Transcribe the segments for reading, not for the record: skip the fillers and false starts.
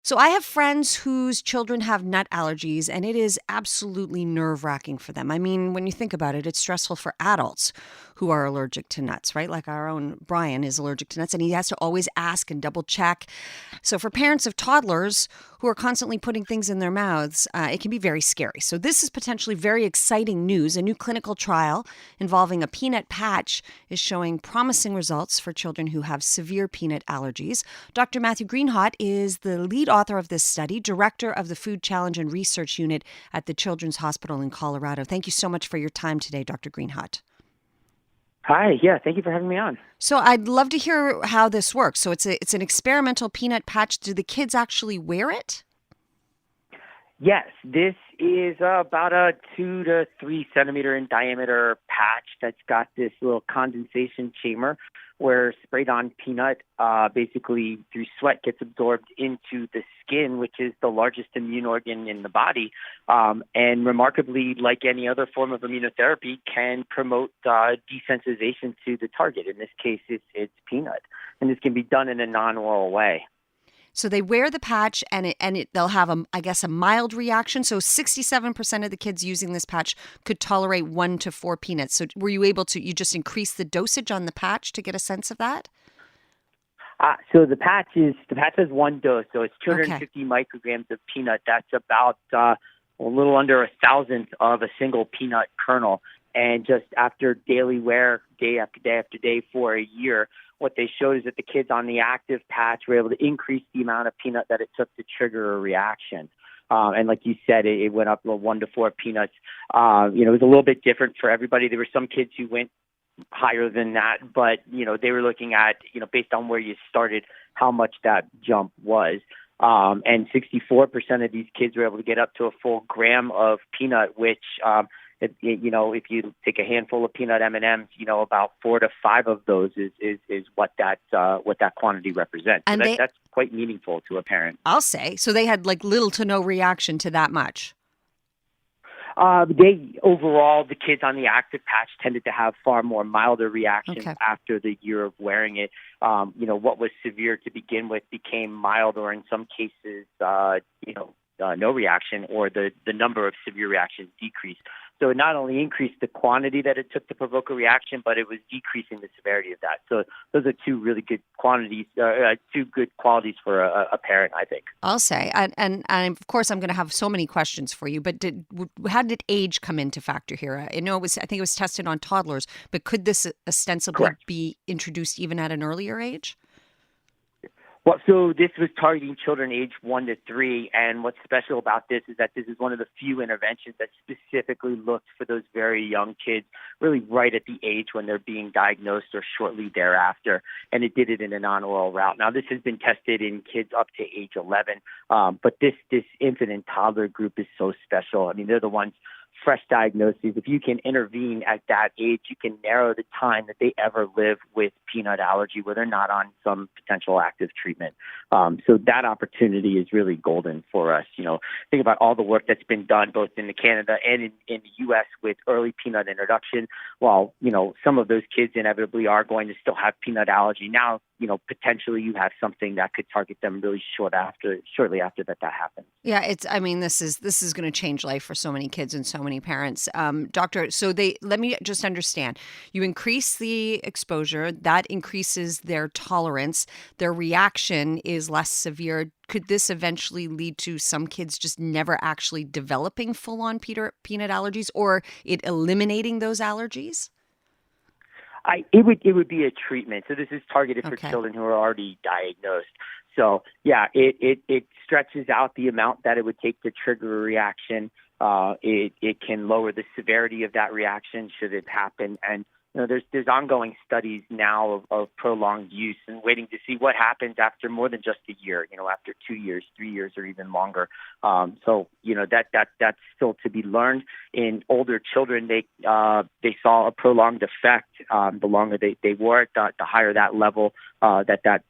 So I have friends whose children have nut allergies, and it is absolutely nerve-wracking for them. I mean, when you think about it, it's stressful for adults who are allergic to nuts, right? Like our own Brian is allergic to nuts, and he has to always ask and double check. So for parents of toddlers who are constantly putting things in their mouths, it can be very scary. So this is potentially very exciting news. A new clinical trial involving a peanut patch is showing promising results for children who have severe peanut allergies. Dr. Matthew GREENHAWT is the lead author of this study, director of the Food Challenge and Research Unit at the Children's Hospital in Colorado. Thank you so much for your time today, Dr. GREENHAWT. Hi, yeah, thank you for having me on. So I'd love to hear how this works. So it's an experimental peanut patch. Do the kids actually wear it? Yes, this is about a 2 to 3 centimeter in diameter patch that's got this little condensation chamber where sprayed on peanut basically through sweat gets absorbed into the skin, which is the largest immune organ in the body. And remarkably, like any other form of immunotherapy, can promote desensitization to the target. In this case, it's peanut. And this can be done in a non-oral way. So they wear the patch, and they'll have I guess, a mild reaction. So 67% of the kids using this patch could tolerate 1 to 4 peanuts. So were you able to? You just increase the dosage on the patch to get a sense of that? So the patch has one dose, so it's Okay. 250 micrograms of peanut. That's about a little under a thousandth of a single peanut kernel. And just after daily wear, day after day after day for a year, what they showed is that the kids on the active patch were able to increase the amount of peanut that it took to trigger a reaction. And like you said, it went up 1 to 4 peanuts. It was a little bit different for everybody. There were some kids who went higher than that, but they were looking at based on where you started, how much that jump was. And 64% of these kids were able to get up to a full gram of peanut, which if you take a handful of peanut M&Ms, about 4 to 5 of those is what that quantity represents. So And that's quite meaningful to a parent. I'll say, so they had like little to no reaction to that much. Overall, the kids on the active patch tended to have far more milder reactions Okay. after the year of wearing it. What was severe to begin with became mild, or in some cases, no reaction, or the number of severe reactions decreased. So it not only increased the quantity that it took to provoke a reaction, but it was decreasing the severity of that. So those are two really good two good qualities for a parent, I think. I'll say, and of course, I'm going to have so many questions for you. But how did age come into factor here? I know I think it was tested on toddlers, but could this ostensibly Correct. be introduced even at an earlier age? Well, so this was targeting children age 1 to 3, and what's special about this is that this is one of the few interventions that specifically looks for those very young kids, really right at the age when they're being diagnosed or shortly thereafter, and it did it in a non-oral route. Now, this has been tested in kids up to age 11, but this infant and toddler group is so special. I mean, they're the ones fresh diagnoses. If you can intervene at that age, you can narrow the time that they ever live with peanut allergy where they're not on some potential active treatment. So that opportunity is really golden for us. Think about all the work that's been done both in Canada and in the U.S. with early peanut introduction. While, some of those kids inevitably are going to still have peanut allergy. Now, potentially you have something that could target them really shortly after that happens. Yeah, I mean, this is going to change life for so many kids and so many parents. Doctor, so let me just understand. You increase the exposure, that increases their tolerance. Their reaction is less severe. Could this eventually lead to some kids just never actually developing full-on peanut allergies, or it eliminating those allergies? It would be a treatment. So this is targeted for Okay. children who are already diagnosed. So yeah, it stretches out the amount that it would take to trigger a reaction. It can lower the severity of that reaction should it happen. And there's ongoing studies now of prolonged use and waiting to see what happens after more than just a year. After 2 years, 3 years, or even longer. That's still to be learned. In older children, they saw a prolonged effect. The longer they wore it, the higher that level that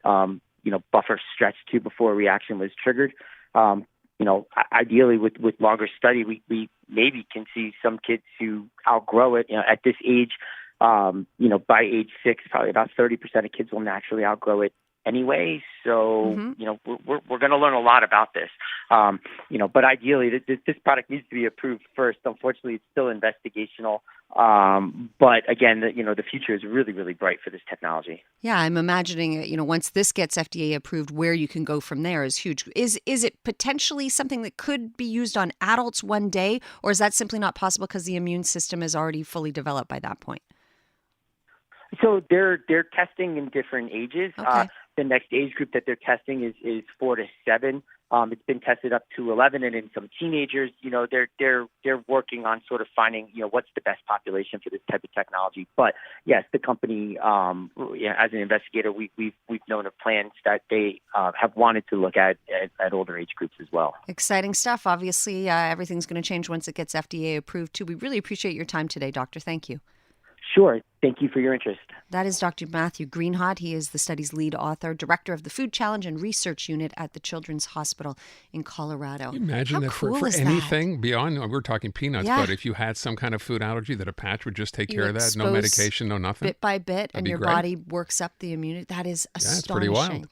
buffer stretched to before a reaction was triggered. Ideally, with longer study, we maybe can see some kids who outgrow it. At this age, by age 6, probably about 30% of kids will naturally outgrow it. anyway. So, Hmm. we're going to learn a lot about this. But ideally, this product needs to be approved first. Unfortunately, it's still investigational. But again, the future is really, really bright for this technology. Yeah, I'm imagining, once this gets FDA approved, where you can go from there is huge. Is it potentially something that could be used on adults one day, or is that simply not possible because the immune system is already fully developed by that point? So they're testing in different ages. Okay. The next age group that they're testing is 4 to 7. It's been tested up to 11, and in some teenagers, they're working on sort of finding what's the best population for this type of technology. But yes, the company, as an investigator, we've known of plans that they have wanted to look at older age groups as well. Exciting stuff. Obviously, everything's going to change once it gets FDA approved, too. We really appreciate your time today, Doctor. Thank you. Sure. Thank you for your interest. That is Dr. Matthew GREENHAWT. He is the study's lead author, director of the Food Challenge and Research Unit at the Children's Hospital in Colorado. Imagine How that cool for is anything beyond, we're talking peanuts, Yeah. but if you had some kind of food allergy, that a patch would just take You care of that. No expose medication, no nothing. bit by bit, That'd and be your great. body works up the immunity. That is Yeah, it's pretty wild. astonishing.